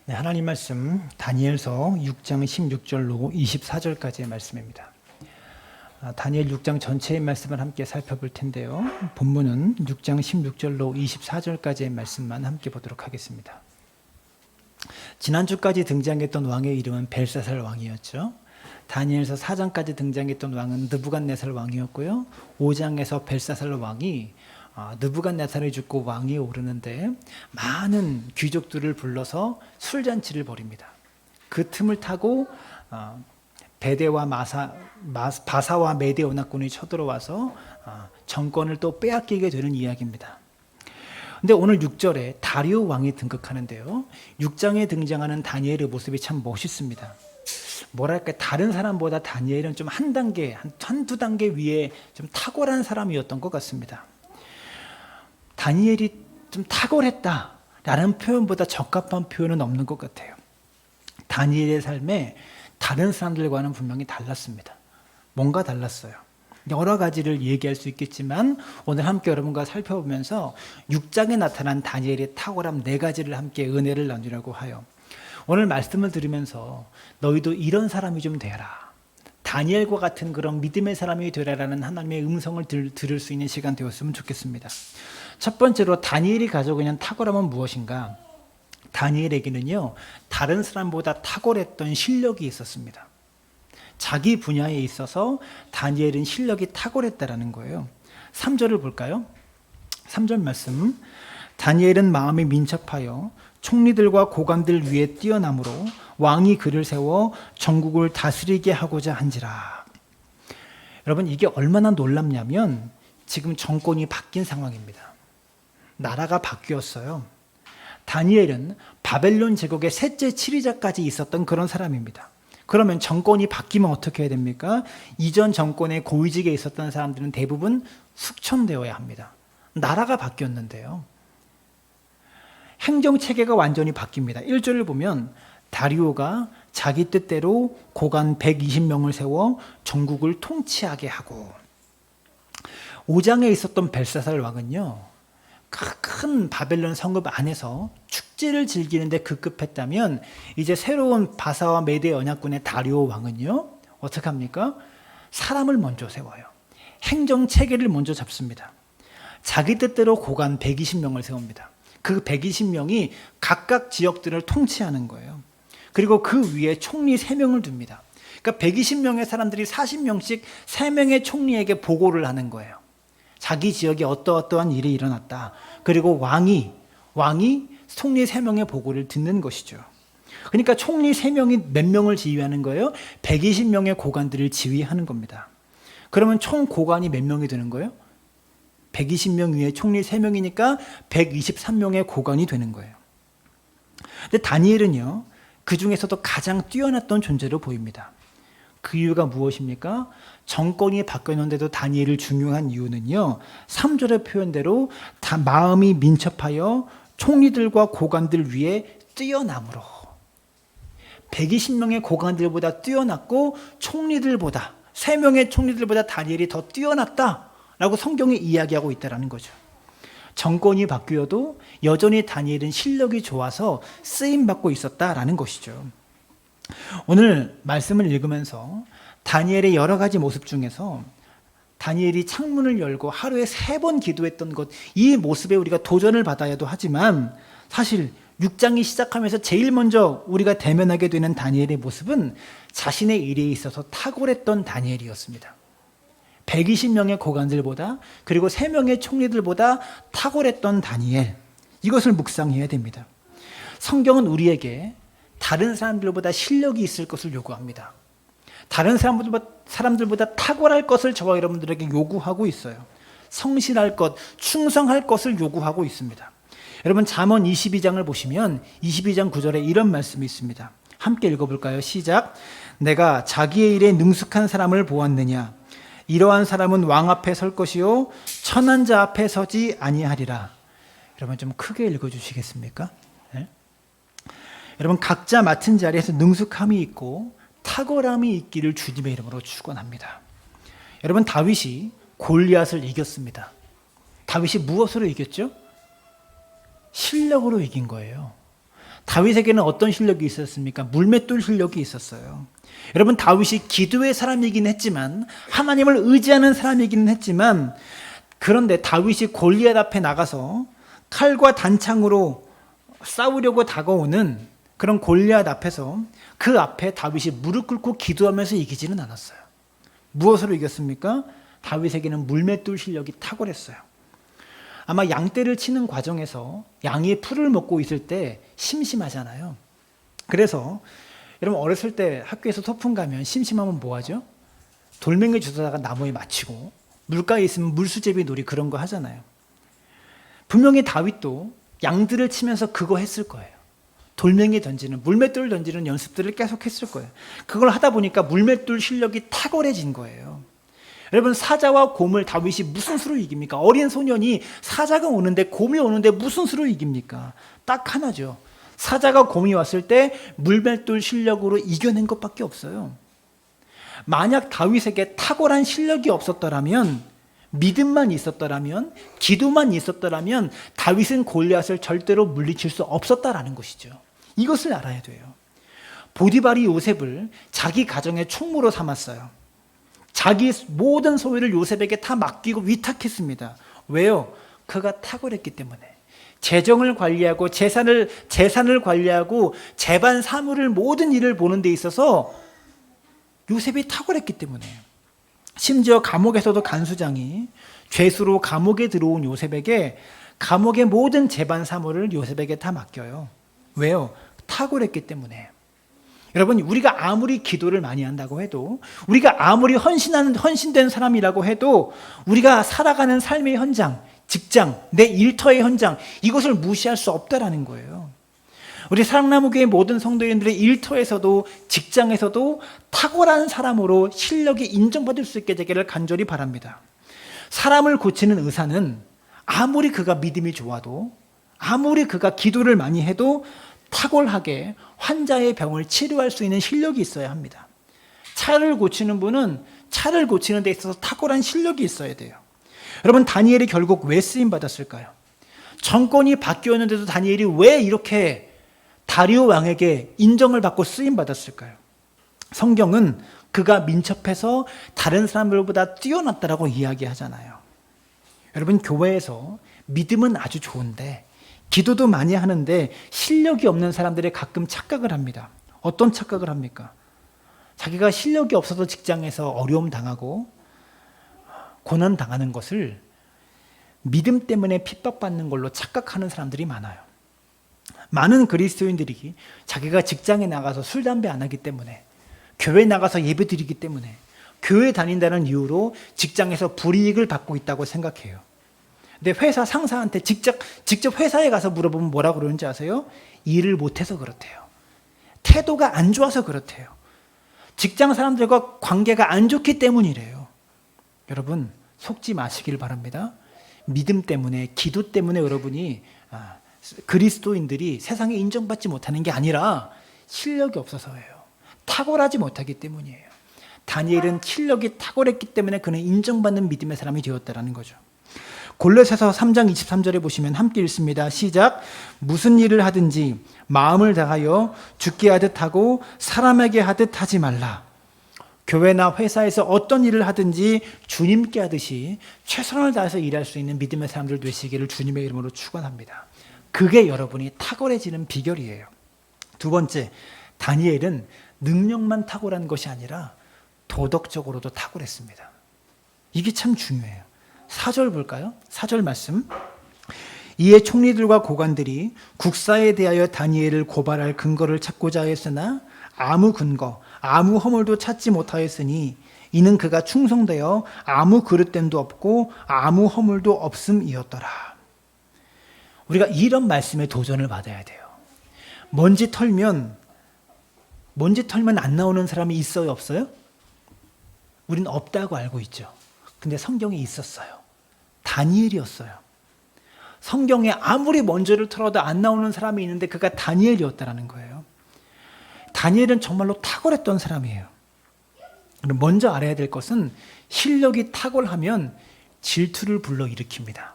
네, 하나님 말씀 다니엘서 6장 16절로 24절까지의 말씀입니다. 다니엘 6장 전체의 말씀을 함께 살펴볼 텐데요. 본문은 6장 16절로 24절까지의 말씀만 함께 보도록 하겠습니다. 지난주까지 등장했던 왕의 이름은 벨사살 왕이었죠. 다니엘서 4장까지 등장했던 왕은 느부갓네살 왕이었고요. 5장에서 벨사살 왕이 느부갓네살을 죽고 왕위에 오르는데 많은 귀족들을 불러서 술잔치를 벌입니다. 그 틈을 타고 베데와 바사와 메데 연합군이 쳐들어와서 정권을 또 빼앗기게 되는 이야기입니다. 근데 오늘 6절에 다리오 왕이 등극하는데요. 6장에 등장하는 다니엘의 모습이 참 멋있습니다. 뭐랄까, 다른 사람보다 다니엘은 좀 한두 단계 위에 좀 탁월한 사람이었던 것 같습니다. 다니엘이 좀 탁월했다라는 표현보다 적합한 표현은 없는 것 같아요. 다니엘의 삶에 다른 사람들과는 분명히 달랐습니다. 뭔가 달랐어요. 여러 가지를 얘기할 수 있겠지만 오늘 함께 여러분과 살펴보면서 6장에 나타난 다니엘의 탁월함 4가지를 함께 은혜를 나누려고 하여 오늘 말씀을 들으면서 너희도 이런 사람이 좀 되라, 다니엘과 같은 그런 믿음의 사람이 되라라는 하나님의 음성을 들을 수 있는 시간 되었으면 좋겠습니다. 첫 번째로 다니엘이 가지고 있는 탁월함은 무엇인가? 다니엘에게는요, 다른 사람보다 탁월했던 실력이 있었습니다. 자기 분야에 있어서 다니엘은 실력이 탁월했다라는 거예요. 3절을 볼까요? 3절 말씀. 다니엘은 마음이 민첩하여 총리들과 고관들 위에 뛰어남으로 왕이 그를 세워 전국을 다스리게 하고자 한지라. 여러분, 이게 얼마나 놀랍냐면 지금 정권이 바뀐 상황입니다. 나라가 바뀌었어요. 다니엘은 바벨론 제국의 셋째 치리자까지 있었던 그런 사람입니다. 그러면 정권이 바뀌면 어떻게 해야 됩니까? 이전 정권의 고위직에 있었던 사람들은 대부분 숙청되어야 합니다. 나라가 바뀌었는데요. 행정체계가 완전히 바뀝니다. 1절을 보면 다리오가 자기 뜻대로 고관 120명을 세워 전국을 통치하게 하고, 5장에 있었던 벨사살 왕은요, 큰 바벨론 성읍 안에서 축제를 즐기는데 급급했다면 이제 새로운 바사와 메데 연합군의 다리오 왕은요, 어떻게 합니까? 사람을 먼저 세워요. 행정체계를 먼저 잡습니다. 자기 뜻대로 고관 120명을 세웁니다. 그 120명이 각각 지역들을 통치하는 거예요. 그리고 그 위에 총리 3명을 둡니다. 그러니까 120명의 사람들이 40명씩 3명의 총리에게 보고를 하는 거예요. 자기 지역에 어떠어떠한 일이 일어났다. 그리고 왕이 총리 3명의 보고를 듣는 것이죠. 그러니까 총리 3명이 몇 명을 지휘하는 거예요? 120명의 고관들을 지휘하는 겁니다. 그러면 총 고관이 몇 명이 되는 거예요? 120명 위에 총리 3명이니까 123명의 고관이 되는 거예요. 근데 다니엘은요, 그 중에서도 가장 뛰어났던 존재로 보입니다. 그 이유가 무엇입니까? 정권이 바뀌었는데도 다니엘을 중요한 이유는요, 3절의 표현대로 다 마음이 민첩하여 총리들과 고관들 위에 뛰어남으로, 120명의 고관들보다 뛰어났고 3명의 총리들보다 다니엘이 더 뛰어났다라고 성경이 이야기하고 있다는 거죠. 정권이 바뀌어도 여전히 다니엘은 실력이 좋아서 쓰임받고 있었다라는 것이죠. 오늘 말씀을 읽으면서 다니엘의 여러 가지 모습 중에서 다니엘이 창문을 열고 하루에 3번 기도했던 것, 이 모습에 우리가 도전을 받아야도 하지만 사실 6장이 시작하면서 제일 먼저 우리가 대면하게 되는 다니엘의 모습은 자신의 일에 있어서 탁월했던 다니엘이었습니다. 120명의 고관들보다, 그리고 3명의 총리들보다 탁월했던 다니엘, 이것을 묵상해야 됩니다. 성경은 우리에게 다른 사람들보다 실력이 있을 것을 요구합니다. 다른 사람들보다 탁월할 것을 저와 여러분들에게 요구하고 있어요. 성실할 것, 충성할 것을 요구하고 있습니다. 여러분, 잠언 22장을 보시면 22장 9절에 이런 말씀이 있습니다. 함께 읽어볼까요? 시작. 내가 자기의 일에 능숙한 사람을 보았느냐? 이러한 사람은 왕 앞에 설 것이요 천한 자 앞에 서지 아니하리라. 여러분, 좀 크게 읽어주시겠습니까? 네? 여러분, 각자 맡은 자리에서 능숙함이 있고 탁월함이 있기를 주님의 이름으로 축원합니다. 여러분, 다윗이 골리앗을 이겼습니다. 다윗이 무엇으로 이겼죠? 실력으로 이긴 거예요. 다윗에게는 어떤 실력이 있었습니까? 물맷돌 실력이 있었어요. 여러분, 다윗이 기도의 사람이긴 했지만, 하나님을 의지하는 사람이기는 했지만, 그런데 다윗이 골리앗 앞에 나가서 칼과 단창으로 싸우려고 다가오는 그런 골리앗 앞에서 그 앞에 다윗이 무릎 꿇고 기도하면서 이기지는 않았어요. 무엇으로 이겼습니까? 다윗에게는 물맷돌 실력이 탁월했어요. 아마 양떼를 치는 과정에서 양이 풀을 먹고 있을 때 심심하잖아요. 그래서 여러분, 어렸을 때 학교에서 소풍 가면 심심하면 뭐 하죠? 돌멩이 주워다가 나무에 맞추고 물가에 있으면 물수제비 놀이 그런 거 하잖아요. 분명히 다윗도 양들을 치면서 그거 했을 거예요. 돌멩이 던지는, 물맷돌 던지는 연습들을 계속 했을 거예요. 그걸 하다 보니까 물맷돌 실력이 탁월해진 거예요. 여러분, 사자와 곰을 다윗이 무슨 수로 이깁니까? 어린 소년이 사자가 오는데, 곰이 오는데 무슨 수로 이깁니까? 딱 하나죠. 사자가 곰이 왔을 때 물맷돌 실력으로 이겨낸 것밖에 없어요. 만약 다윗에게 탁월한 실력이 없었더라면, 믿음만 있었더라면, 기도만 있었더라면 다윗은 골리앗을 절대로 물리칠 수 없었다라는 것이죠. 이것을 알아야 돼요. 보디발이 요셉을 자기 가정의 총무로 삼았어요. 자기 모든 소유를 요셉에게 다 맡기고 위탁했습니다. 왜요? 그가 탁월했기 때문에. 재정을 관리하고 재산을 관리하고 재반 사물을 모든 일을 보는 데 있어서 요셉이 탁월했기 때문에. 심지어 감옥에서도 간수장이 죄수로 감옥에 들어온 요셉에게 감옥의 모든 재반 사물을 요셉에게 다 맡겨요. 왜요? 탁월했기 때문에. 여러분, 우리가 아무리 기도를 많이 한다고 해도, 우리가 아무리 헌신된 사람이라고 해도, 우리가 살아가는 삶의 현장, 직장, 내 일터의 현장, 이것을 무시할 수 없다라는 거예요. 우리 사랑나무교회 모든 성도인들의 일터에서도 직장에서도 탁월한 사람으로 실력이 인정받을 수 있게 되기를 간절히 바랍니다. 사람을 고치는 의사는 아무리 그가 믿음이 좋아도, 아무리 그가 기도를 많이 해도 탁월하게 환자의 병을 치료할 수 있는 실력이 있어야 합니다. 차를 고치는 분은 차를 고치는 데 있어서 탁월한 실력이 있어야 돼요. 여러분, 다니엘이 결국 왜 쓰임 받았을까요? 정권이 바뀌었는데도 다니엘이 왜 이렇게 다리오 왕에게 인정을 받고 쓰임 받았을까요? 성경은 그가 민첩해서 다른 사람들보다 뛰어났다라고 이야기하잖아요. 여러분, 교회에서 믿음은 아주 좋은데, 기도도 많이 하는데 실력이 없는 사람들이 가끔 착각을 합니다. 어떤 착각을 합니까? 자기가 실력이 없어서 직장에서 어려움 당하고 고난 당하는 것을 믿음 때문에 핍박받는 걸로 착각하는 사람들이 많아요. 많은 그리스도인들이 자기가 직장에 나가서 술, 담배 안 하기 때문에, 교회 나가서 예배 드리기 때문에, 교회 다닌다는 이유로 직장에서 불이익을 받고 있다고 생각해요. 근데 회사 상사한테 직접 회사에 가서 물어보면 뭐라고 그러는지 아세요? 일을 못해서 그렇대요. 태도가 안 좋아서 그렇대요. 직장 사람들과 관계가 안 좋기 때문이래요. 여러분, 속지 마시길 바랍니다. 믿음 때문에, 기도 때문에 여러분이 그리스도인들이 세상에 인정받지 못하는 게 아니라 실력이 없어서예요. 탁월하지 못하기 때문이에요. 다니엘은 실력이 탁월했기 때문에 그는 인정받는 믿음의 사람이 되었다는 거죠. 골로새서 3장 23절에 보시면 함께 읽습니다. 시작. 무슨 일을 하든지 마음을 다하여 주께 하듯 하고 사람에게 하듯 하지 말라. 교회나 회사에서 어떤 일을 하든지 주님께 하듯이 최선을 다해서 일할 수 있는 믿음의 사람들 되시기를 주님의 이름으로 축원합니다. 그게 여러분이 탁월해지는 비결이에요. 두 번째, 다니엘은 능력만 탁월한 것이 아니라 도덕적으로도 탁월했습니다. 이게 참 중요해요. 4절 볼까요? 4절 말씀. 이에 총리들과 고관들이 국사에 대하여 다니엘을 고발할 근거를 찾고자 하였으나 아무 근거, 아무 허물도 찾지 못하였으니 이는 그가 충성되어 아무 그릇됨도 없고 아무 허물도 없음이었더라. 우리가 이런 말씀에 도전을 받아야 돼요. 먼지 털면 안 나오는 사람이 있어요, 없어요? 우린 없다고 알고 있죠. 근데 성경에 있었어요. 다니엘이었어요. 성경에 아무리 먼지를 털어도 안 나오는 사람이 있는데 그가 다니엘이었다라는 거예요. 다니엘은 정말로 탁월했던 사람이에요. 먼저 알아야 될 것은 실력이 탁월하면 질투를 불러일으킵니다.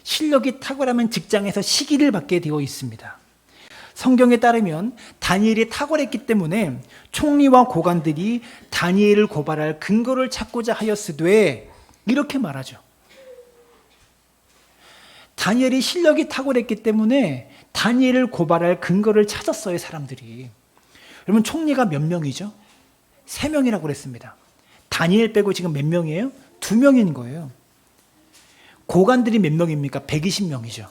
실력이 탁월하면 직장에서 시기를 받게 되어 있습니다. 성경에 따르면 다니엘이 탁월했기 때문에 총리와 고관들이 다니엘을 고발할 근거를 찾고자 하였으되 이렇게 말하죠. 다니엘이 실력이 탁월했기 때문에 다니엘을 고발할 근거를 찾았어요, 사람들이. 여러분, 총리가 몇 명이죠? 3명이라고 그랬습니다. 다니엘 빼고 지금 몇 명이에요? 2명인 거예요. 고관들이 몇 명입니까? 120명이죠.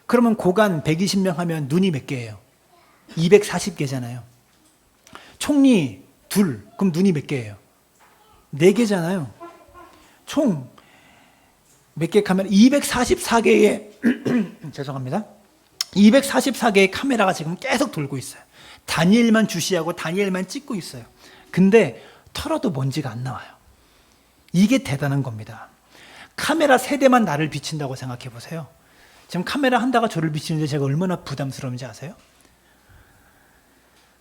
그러면 고관 120명 하면 눈이 몇 개예요? 240개잖아요. 총리 둘, 그럼 눈이 몇 개예요? 4개잖아요. 총 몇 개 카메라? 244개의 죄송합니다. 244개의 카메라가 지금 계속 돌고 있어요. 다니엘만 주시하고 다니엘만 찍고 있어요. 근데 털어도 먼지가 안 나와요. 이게 대단한 겁니다. 카메라 3대만 나를 비친다고 생각해 보세요. 지금 카메라 한 대가 저를 비치는데 제가 얼마나 부담스러운지 아세요?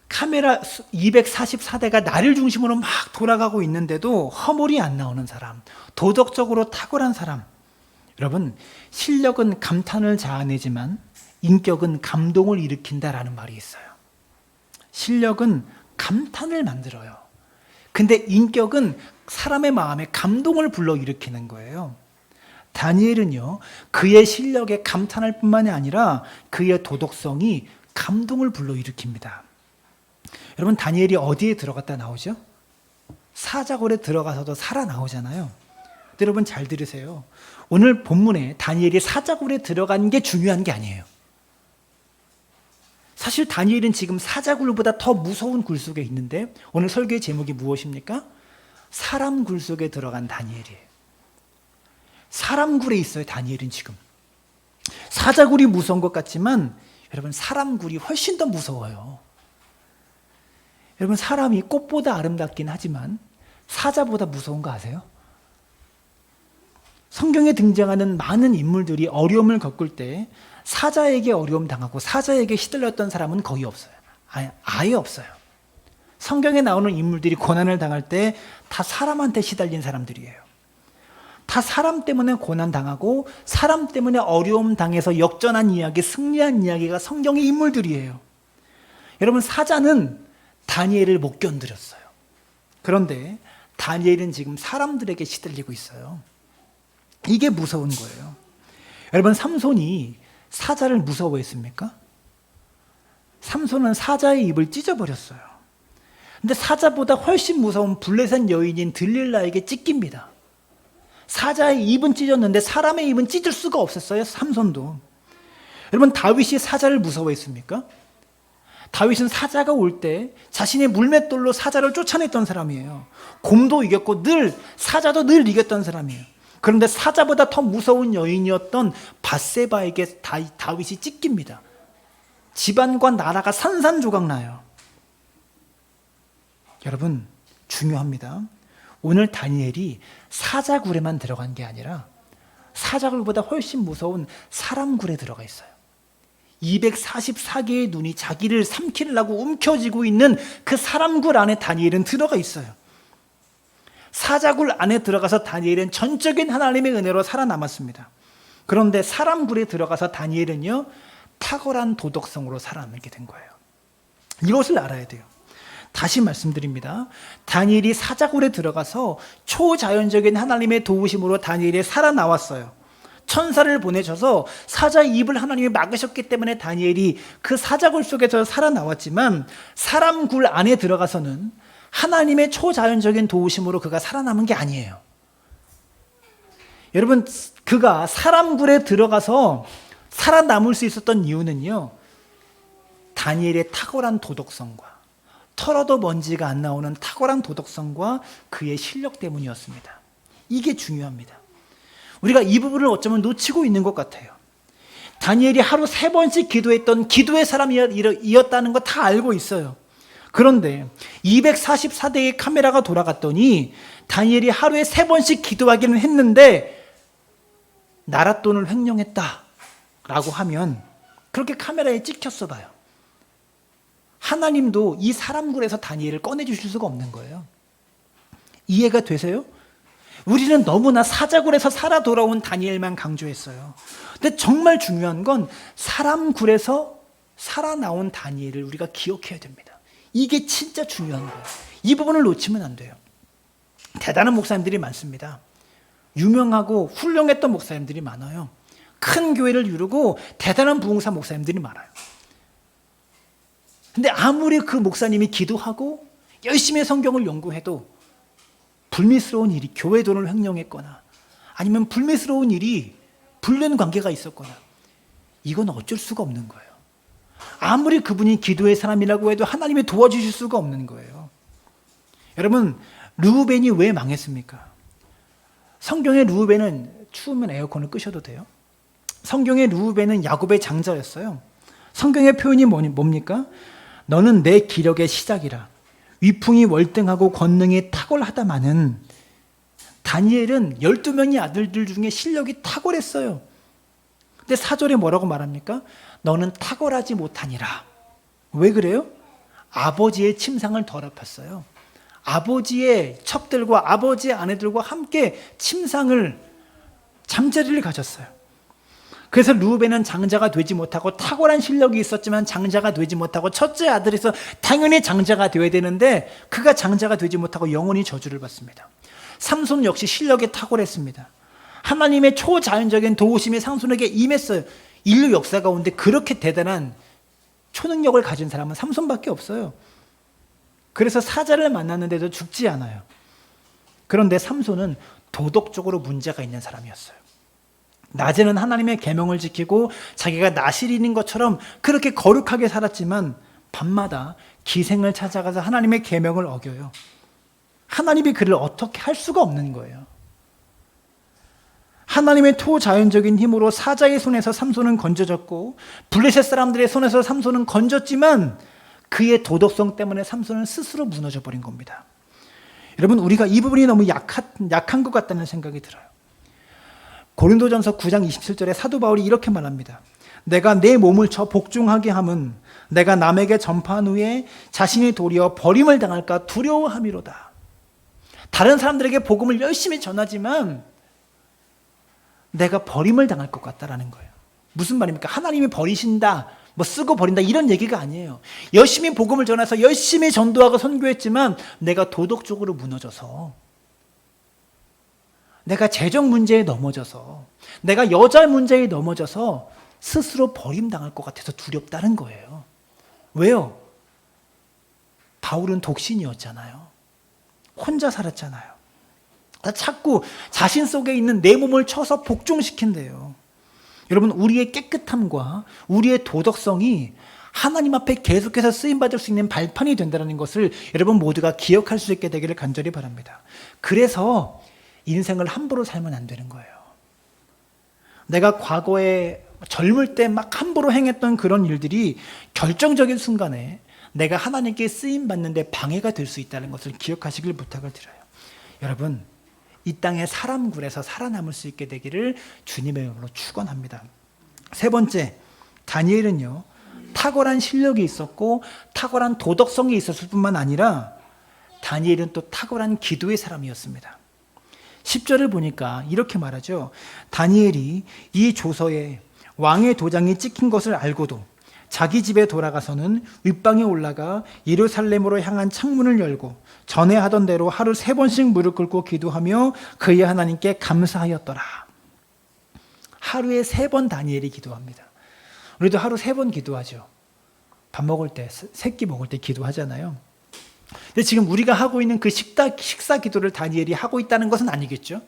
카메라 244대가 나를 중심으로 막 돌아가고 있는데도 허물이 안 나오는 사람, 도덕적으로 탁월한 사람. 여러분, 실력은 감탄을 자아내지만 인격은 감동을 일으킨다라는 말이 있어요. 실력은 감탄을 만들어요. 근데 인격은 사람의 마음에 감동을 불러일으키는 거예요. 다니엘은요, 그의 실력에 감탄할 뿐만이 아니라 그의 도덕성이 감동을 불러일으킵니다. 여러분, 다니엘이 어디에 들어갔다 나오죠? 사자굴에 들어가서도 살아나오잖아요. 여러분 잘 들으세요. 오늘 본문에 다니엘이 사자굴에 들어간 게 중요한 게 아니에요. 사실 다니엘은 지금 사자굴보다 더 무서운 굴 속에 있는데 오늘 설교의 제목이 무엇입니까? 사람 굴 속에 들어간 다니엘이에요. 사람 굴에 있어요, 다니엘은 지금. 사자굴이 무서운 것 같지만 여러분, 사람 굴이 훨씬 더 무서워요. 여러분, 사람이 꽃보다 아름답긴 하지만 사자보다 무서운 거 아세요? 성경에 등장하는 많은 인물들이 어려움을 겪을 때 사자에게 어려움 당하고 사자에게 시들렸던 사람은 거의 없어요. 아예 없어요. 성경에 나오는 인물들이 고난을 당할 때 다 사람한테 시달린 사람들이에요. 다 사람 때문에 고난 당하고 사람 때문에 어려움 당해서 역전한 이야기, 승리한 이야기가 성경의 인물들이에요. 여러분, 사자는 다니엘을 못 견디렸어요. 그런데 다니엘은 지금 사람들에게 시들리고 있어요. 이게 무서운 거예요. 여러분, 삼손이 사자를 무서워했습니까? 삼손은 사자의 입을 찢어버렸어요. 근데 사자보다 훨씬 무서운 블레셋 여인인 들릴라에게 찢깁니다. 사자의 입은 찢었는데 사람의 입은 찢을 수가 없었어요, 삼손도. 여러분, 다윗이 사자를 무서워했습니까? 다윗은 사자가 올 때 자신의 물맷돌로 사자를 쫓아냈던 사람이에요. 곰도 이겼고 사자도 늘 이겼던 사람이에요. 그런데 사자보다 더 무서운 여인이었던 밧세바에게 다윗이 찢깁니다. 집안과 나라가 산산조각 나요. 여러분, 중요합니다. 오늘 다니엘이 사자굴에만 들어간 게 아니라 사자굴보다 훨씬 무서운 사람굴에 들어가 있어요. 244개의 눈이 자기를 삼키려고 움켜쥐고 있는 그 사람굴 안에 다니엘은 들어가 있어요. 사자굴 안에 들어가서 다니엘은 전적인 하나님의 은혜로 살아남았습니다. 그런데 사람굴에 들어가서 다니엘은요, 탁월한 도덕성으로 살아남게 된 거예요. 이것을 알아야 돼요. 다시 말씀드립니다. 다니엘이 사자굴에 들어가서 초자연적인 하나님의 도우심으로 다니엘이 살아나왔어요. 천사를 보내셔서 사자의 입을 하나님이 막으셨기 때문에 다니엘이 그 사자굴 속에서 살아나왔지만 사람굴 안에 들어가서는 하나님의 초자연적인 도우심으로 그가 살아남은 게 아니에요. 여러분, 그가 사람굴에 들어가서 살아남을 수 있었던 이유는요, 다니엘의 탁월한 도덕성과 털어도 먼지가 안 나오는 탁월한 도덕성과 그의 실력 때문이었습니다. 이게 중요합니다. 우리가 이 부분을 어쩌면 놓치고 있는 것 같아요. 다니엘이 하루 3번씩 기도했던 기도의 사람이었다는 거 다 알고 있어요. 그런데 244대의 카메라가 돌아갔더니 다니엘이 하루에 3번씩 기도하기는 했는데 나랏돈을 횡령했다라고 하면 그렇게 카메라에 찍혔어 봐요. 하나님도 이 사람굴에서 다니엘을 꺼내주실 수가 없는 거예요. 이해가 되세요? 우리는 너무나 사자굴에서 살아 돌아온 다니엘만 강조했어요. 근데 정말 중요한 건 사람굴에서 살아나온 다니엘을 우리가 기억해야 됩니다. 이게 진짜 중요한 거예요. 이 부분을 놓치면 안 돼요. 대단한 목사님들이 많습니다. 유명하고 훌륭했던 목사님들이 많아요. 큰 교회를 이루고 대단한 부흥사 목사님들이 많아요. 근데 아무리 그 목사님이 기도하고 열심히 성경을 연구해도 불미스러운 일이, 교회 돈을 횡령했거나 아니면 불미스러운 일이 불륜 관계가 있었거나, 이건 어쩔 수가 없는 거예요. 아무리 그분이 기도의 사람이라고 해도 하나님이 도와주실 수가 없는 거예요. 여러분, 르우벤이 왜 망했습니까? 성경의 르우벤은 추우면 에어컨을 끄셔도 돼요. 성경의 르우벤은 야곱의 장자였어요. 성경의 표현이 뭡니까? 너는 내 기력의 시작이라. 위풍이 월등하고 권능이 탁월하다마는, 다니엘은 12명의 아들들 중에 실력이 탁월했어요. 근데 4절에 뭐라고 말합니까? 너는 탁월하지 못하니라. 왜 그래요? 아버지의 침상을 더럽혔어요. 아버지의 첩들과 아버지의 아내들과 함께 잠자리를 가졌어요. 그래서 르우벤은 장자가 되지 못하고, 탁월한 실력이 있었지만 장자가 되지 못하고, 첫째 아들에서 당연히 장자가 되어야 되는데 그가 장자가 되지 못하고 영원히 저주를 받습니다. 삼손 역시 실력이 탁월했습니다. 하나님의 초자연적인 도우심이 삼손에게 임했어요. 인류 역사 가운데 그렇게 대단한 초능력을 가진 사람은 삼손밖에 없어요. 그래서 사자를 만났는데도 죽지 않아요. 그런데 삼손은 도덕적으로 문제가 있는 사람이었어요. 낮에는 하나님의 계명을 지키고 자기가 나실인인 것처럼 그렇게 거룩하게 살았지만 밤마다 기생을 찾아가서 하나님의 계명을 어겨요. 하나님이 그를 어떻게 할 수가 없는 거예요. 하나님의 초자연적인 힘으로 사자의 손에서 삼손은 건져졌고, 블레셋 사람들의 손에서 삼손은 건졌지만 그의 도덕성 때문에 삼손은 스스로 무너져 버린 겁니다. 여러분, 우리가 이 부분이 너무 약한 것 같다는 생각이 들어요. 고린도전서 9장 27절에 사도 바울이 이렇게 말합니다. 내가 내 몸을 쳐 복종하게 함은 내가 남에게 전파한 후에 자신이 도리어 버림을 당할까 두려워함이로다. 다른 사람들에게 복음을 열심히 전하지만 내가 버림을 당할 것 같다라는 거예요. 무슨 말입니까? 하나님이 버리신다, 뭐 쓰고 버린다, 이런 얘기가 아니에요. 열심히 복음을 전해서 열심히 전도하고 선교했지만 내가 도덕적으로 무너져서, 내가 재정 문제에 넘어져서, 내가 여자 문제에 넘어져서 스스로 버림당할 것 같아서 두렵다는 거예요. 왜요? 바울은 독신이었잖아요. 혼자 살았잖아요. 자꾸 자신 속에 있는 내 몸을 쳐서 복종시킨대요. 여러분, 우리의 깨끗함과 우리의 도덕성이 하나님 앞에 계속해서 쓰임받을 수 있는 발판이 된다는 것을 여러분 모두가 기억할 수 있게 되기를 간절히 바랍니다. 그래서 인생을 함부로 살면 안 되는 거예요. 내가 과거에 젊을 때 막 함부로 행했던 그런 일들이 결정적인 순간에 내가 하나님께 쓰임받는데 방해가 될 수 있다는 것을 기억하시길 부탁을 드려요. 여러분, 이 땅에 사람 굴에서 살아남을 수 있게 되기를 주님의 이름으로 축원합니다. 세 번째, 다니엘은요, 탁월한 실력이 있었고 탁월한 도덕성이 있었을 뿐만 아니라 다니엘은 또 탁월한 기도의 사람이었습니다. 10절을 보니까 이렇게 말하죠. 다니엘이 이 조서에 왕의 도장이 찍힌 것을 알고도 자기 집에 돌아가서는 윗방에 올라가 예루살렘으로 향한 창문을 열고 전에 하던 대로 하루 3번씩 무릎 꿇고 기도하며 그의 하나님께 감사하였더라. 하루에 3번 다니엘이 기도합니다. 우리도 하루 3번 기도하죠. 밥 먹을 때, 새끼 먹을 때 기도하잖아요. 근데 지금 우리가 하고 있는 그 식사 기도를 다니엘이 하고 있다는 것은 아니겠죠?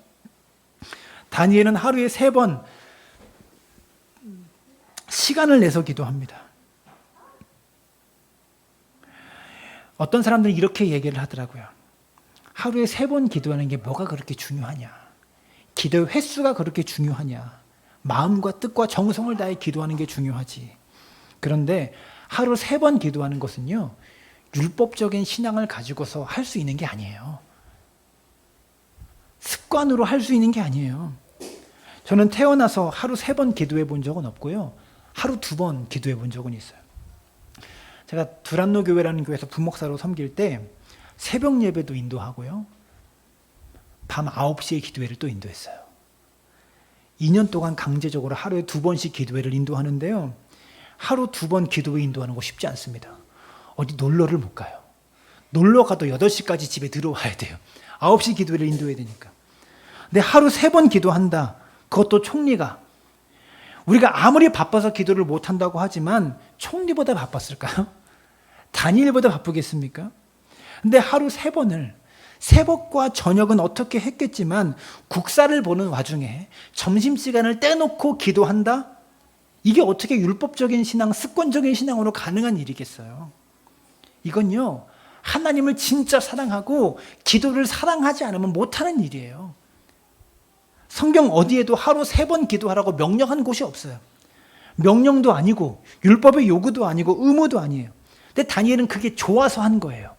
다니엘은 하루에 3번 시간을 내서 기도합니다. 어떤 사람들은 이렇게 얘기를 하더라고요. 하루에 3번 기도하는 게 뭐가 그렇게 중요하냐? 기도의 횟수가 그렇게 중요하냐? 마음과 뜻과 정성을 다해 기도하는 게 중요하지. 그런데 하루 3번 기도하는 것은요, 율법적인 신앙을 가지고서 할 수 있는 게 아니에요. 습관으로 할 수 있는 게 아니에요. 저는 태어나서 하루 3번 기도해 본 적은 없고요. 하루 2번 기도해 본 적은 있어요. 제가 두란노 교회라는 교회에서 부목사로 섬길 때 새벽 예배도 인도하고요. 밤 9시에 기도회를 또 인도했어요. 2년 동안 강제적으로 하루에 2번씩 기도회를 인도하는데요. 하루 2번 기도회 인도하는 거 쉽지 않습니다. 어디 놀러를 못 가요. 놀러 가도 8시까지 집에 들어와야 돼요. 9시 기도회를 인도해야 되니까. 근데 하루 3번 기도한다. 그것도 총리가. 우리가 아무리 바빠서 기도를 못 한다고 하지만 총리보다 바빴을까요? 다니엘보다 바쁘겠습니까? 근데 하루 3번을 새벽과 저녁은 어떻게 했겠지만 국사를 보는 와중에 점심시간을 떼놓고 기도한다? 이게 어떻게 율법적인 신앙, 습관적인 신앙으로 가능한 일이겠어요? 이건요, 하나님을 진짜 사랑하고 기도를 사랑하지 않으면 못하는 일이에요. 성경 어디에도 하루 3번 기도하라고 명령한 곳이 없어요. 명령도 아니고 율법의 요구도 아니고 의무도 아니에요. 근데 다니엘은 그게 좋아서 한 거예요.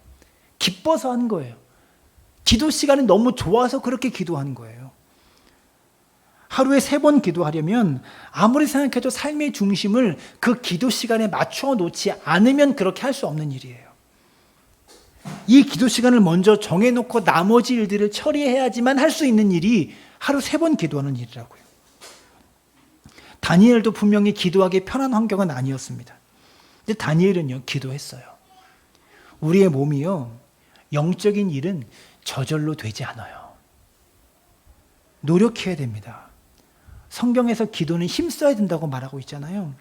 기뻐서 한 거예요. 기도 시간이 너무 좋아서 그렇게 기도한 거예요. 하루에 3번 기도하려면 아무리 생각해도 삶의 중심을 그 기도 시간에 맞춰 놓지 않으면 그렇게 할 수 없는 일이에요. 이 기도 시간을 먼저 정해놓고 나머지 일들을 처리해야지만 할 수 있는 일이 하루 3번 기도하는 일이라고요. 다니엘도 분명히 기도하기 편한 환경은 아니었습니다. 근데 다니엘은요, 기도했어요. 우리의 몸이요, 영적인 일은 저절로 되지 않아요. 노력해야 됩니다. 성경에서 기도는 힘써야 된다고 말하고 있잖아요.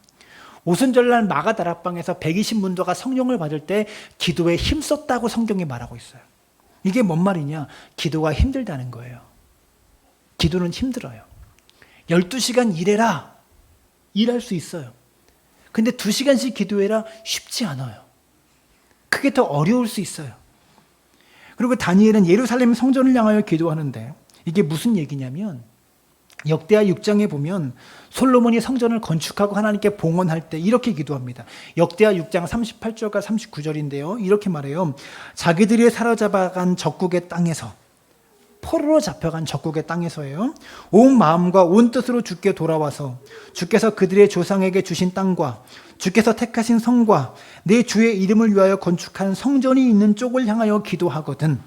오순절날 마가다락방에서 120문도가 성령을 받을 때 기도에 힘썼다고 성경이 말하고 있어요. 이게 뭔 말이냐? 기도가 힘들다는 거예요. 기도는 힘들어요. 12시간 일해라. 일할 수 있어요. 근데 2시간씩 기도해라. 쉽지 않아요. 그게 더 어려울 수 있어요. 그리고 다니엘은 예루살렘 성전을 향하여 기도하는데 이게 무슨 얘기냐면 역대하 6장에 보면 솔로몬이 성전을 건축하고 하나님께 봉헌할 때 이렇게 기도합니다. 역대하 6장 38절과 39절인데요. 이렇게 말해요. 자기들이 사로잡아간 적국의 땅에서, 포로로 잡혀간 적국의 땅에서예요. 온 마음과 온 뜻으로 주께 돌아와서 주께서 그들의 조상에게 주신 땅과 주께서 택하신 성과 내 주의 이름을 위하여 건축한 성전이 있는 쪽을 향하여 기도하거든.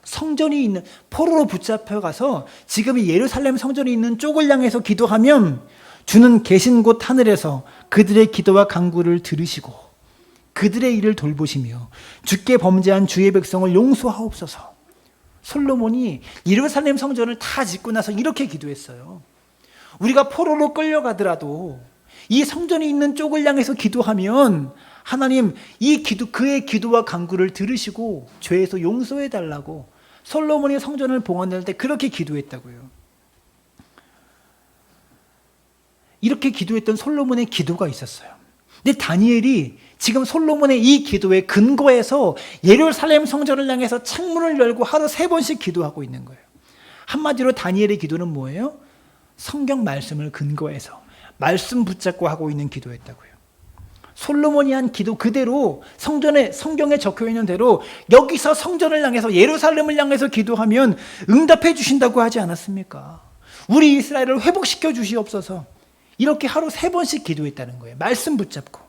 성전이 있는, 포로로 붙잡혀가서 지금 이 예루살렘 성전이 있는 쪽을 향해서 기도하면 주는 계신 곳 하늘에서 그들의 기도와 간구를 들으시고 그들의 일을 돌보시며 주께 범죄한 주의 백성을 용서하옵소서. 솔로몬이 예루살렘 성전을 다 짓고 나서 이렇게 기도했어요. 우리가 포로로 끌려가더라도 이 성전이 있는 쪽을 향해서 기도하면 하나님 이 기도, 그의 기도와 간구를 들으시고 죄에서 용서해 달라고 솔로몬이 성전을 봉헌할 때 그렇게 기도했다고요. 이렇게 기도했던 솔로몬의 기도가 있었어요. 근데 다니엘이 지금 솔로몬의 이 기도의 근거에서 예루살렘 성전을 향해서 창문을 열고 하루 3번씩 기도하고 있는 거예요. 한마디로 다니엘의 기도는 뭐예요? 성경 말씀을 근거해서 말씀 붙잡고 하고 있는 기도였다고요. 솔로몬이 한 기도 그대로 성경에 적혀 있는 대로 여기서 성전을 향해서 예루살렘을 향해서 기도하면 응답해 주신다고 하지 않았습니까? 우리 이스라엘을 회복시켜 주시옵소서. 이렇게 하루 3번씩 기도했다는 거예요. 말씀 붙잡고.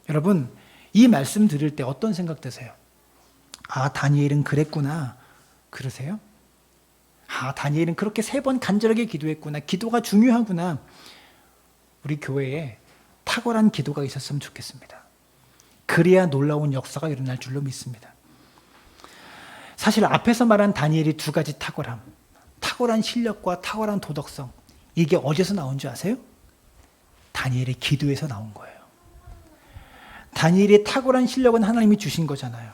여러분, 이 말씀 들을 때 어떤 생각 드세요? 아, 다니엘은 그랬구나. 그러세요? 아, 다니엘은 그렇게 3번 간절하게 기도했구나. 기도가 중요하구나. 우리 교회에 탁월한 기도가 있었으면 좋겠습니다. 그래야 놀라운 역사가 일어날 줄로 믿습니다. 사실 앞에서 말한 다니엘이 2가지 탁월함, 탁월한 실력과 탁월한 도덕성, 이게 어디서 나온 줄 아세요? 다니엘의 기도에서 나온 거예요. 다니엘의 탁월한 실력은 하나님이 주신 거잖아요.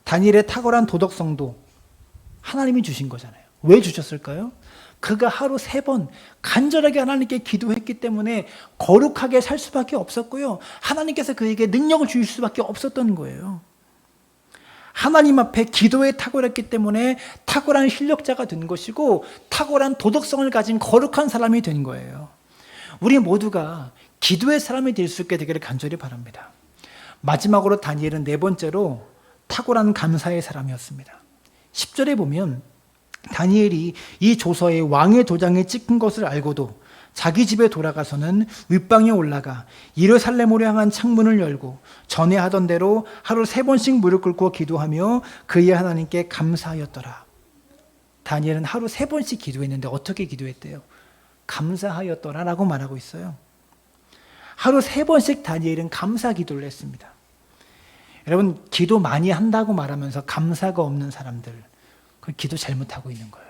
다니엘의 탁월한 도덕성도 하나님이 주신 거잖아요. 왜 주셨을까요? 그가 하루 3번 간절하게 하나님께 기도했기 때문에 거룩하게 살 수밖에 없었고요. 하나님께서 그에게 능력을 주실 수밖에 없었던 거예요. 하나님 앞에 기도에 탁월했기 때문에 탁월한 실력자가 된 것이고 탁월한 도덕성을 가진 거룩한 사람이 된 거예요. 우리 모두가 기도의 사람이 될 수 있게 되기를 간절히 바랍니다. 마지막으로 다니엘은 4번째로 탁월한 감사의 사람이었습니다. 10절에 보면 다니엘이 이 조서에 왕의 도장에 찍힌 것을 알고도 자기 집에 돌아가서는 윗방에 올라가 예루살렘으로 향한 창문을 열고 전에 하던 대로 하루 3번씩 무릎 꿇고 기도하며 그의 하나님께 감사하였더라. 다니엘은 하루 3번씩 기도했는데 어떻게 기도했대요? 감사하였더라라고 말하고 있어요. 하루 3번씩 다니엘은 감사 기도를 했습니다. 여러분, 기도 많이 한다고 말하면서 감사가 없는 사람들, 그 기도 잘못하고 있는 거예요.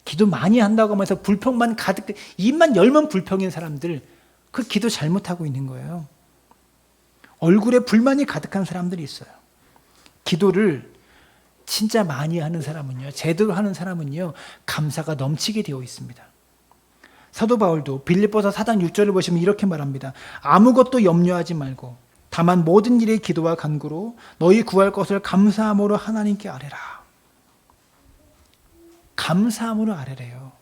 기도 많이 한다고 하면서 불평만 가득, 입만 열면 불평인 사람들, 그 기도 잘못하고 있는 거예요. 얼굴에 불만이 가득한 사람들이 있어요. 기도를 진짜 많이 하는 사람은요, 제대로 하는 사람은요, 감사가 넘치게 되어 있습니다. 사도 바울도 빌립보서 4장 6절을 보시면 이렇게 말합니다. 아무것도 염려하지 말고 다만 모든 일에 기도와 간구로 너희 구할 것을 감사함으로 하나님께 아뢰라. 감사함으로 아뢰래요.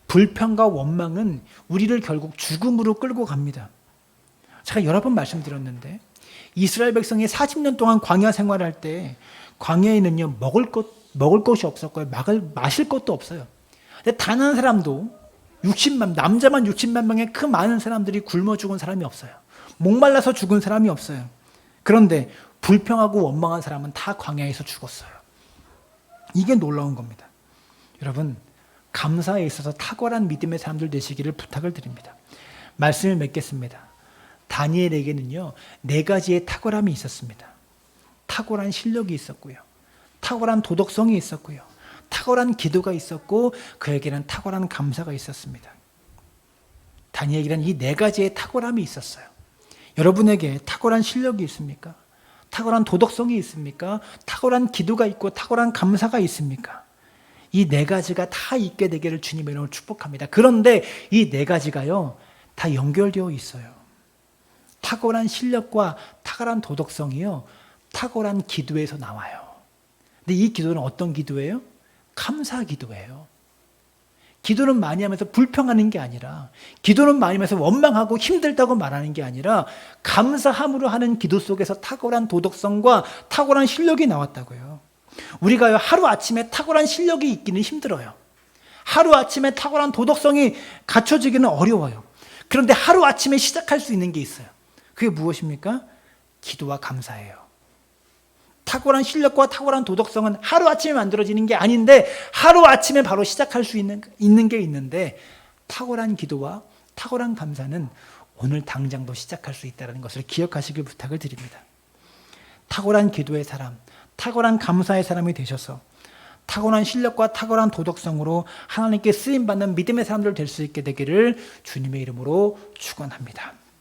불평과 원망은 우리를 결국 죽음으로 끌고 갑니다. 제가 여러 번 말씀드렸는데 이스라엘 백성이 40년 동안 광야 생활할 때 광야에는요 먹을 것이 없었고요. 마실 것도 없어요. 근데 단 한 사람도 60만 남자만 60만 명의 그 많은 사람들이 굶어 죽은 사람이 없어요. 목말라서 죽은 사람이 없어요. 그런데 불평하고 원망한 사람은 다 광야에서 죽었어요. 이게 놀라운 겁니다. 여러분, 감사에 있어서 탁월한 믿음의 사람들 되시기를 부탁을 드립니다. 말씀을 맺겠습니다. 다니엘에게는요 4가지의 탁월함이 있었습니다. 탁월한 실력이 있었고요, 탁월한 도덕성이 있었고요, 탁월한 기도가 있었고, 그에게는 탁월한 감사가 있었습니다. 다니엘에게는 이 4가지의 탁월함이 있었어요. 여러분에게 탁월한 실력이 있습니까? 탁월한 도덕성이 있습니까? 탁월한 기도가 있고 탁월한 감사가 있습니까? 이 4가지가 다 있게 되기를 주님의 이름으로 축복합니다. 그런데 이 4가지가요 다 연결되어 있어요. 탁월한 실력과 탁월한 도덕성이요 탁월한 기도에서 나와요. 근데 이 기도는 어떤 기도예요? 감사 기도예요. 기도는 많이 하면서 불평하는 게 아니라, 기도는 많이 하면서 원망하고 힘들다고 말하는 게 아니라 감사함으로 하는 기도 속에서 탁월한 도덕성과 탁월한 실력이 나왔다고요. 우리가요 하루아침에 탁월한 실력이 있기는 힘들어요. 하루아침에 탁월한 도덕성이 갖춰지기는 어려워요. 그런데 하루아침에 시작할 수 있는 게 있어요. 그게 무엇입니까? 기도와 감사예요. 탁월한 실력과 탁월한 도덕성은 하루아침에 만들어지는 게 아닌데 하루아침에 바로 시작할 수 있는 게 있는데, 탁월한 기도와 탁월한 감사는 오늘 당장도 시작할 수 있다는 것을 기억하시길 부탁을 드립니다. 탁월한 기도의 사람, 탁월한 감사의 사람이 되셔서 탁월한 실력과 탁월한 도덕성으로 하나님께 쓰임받는 믿음의 사람들 될 수 있게 되기를 주님의 이름으로 축원합니다.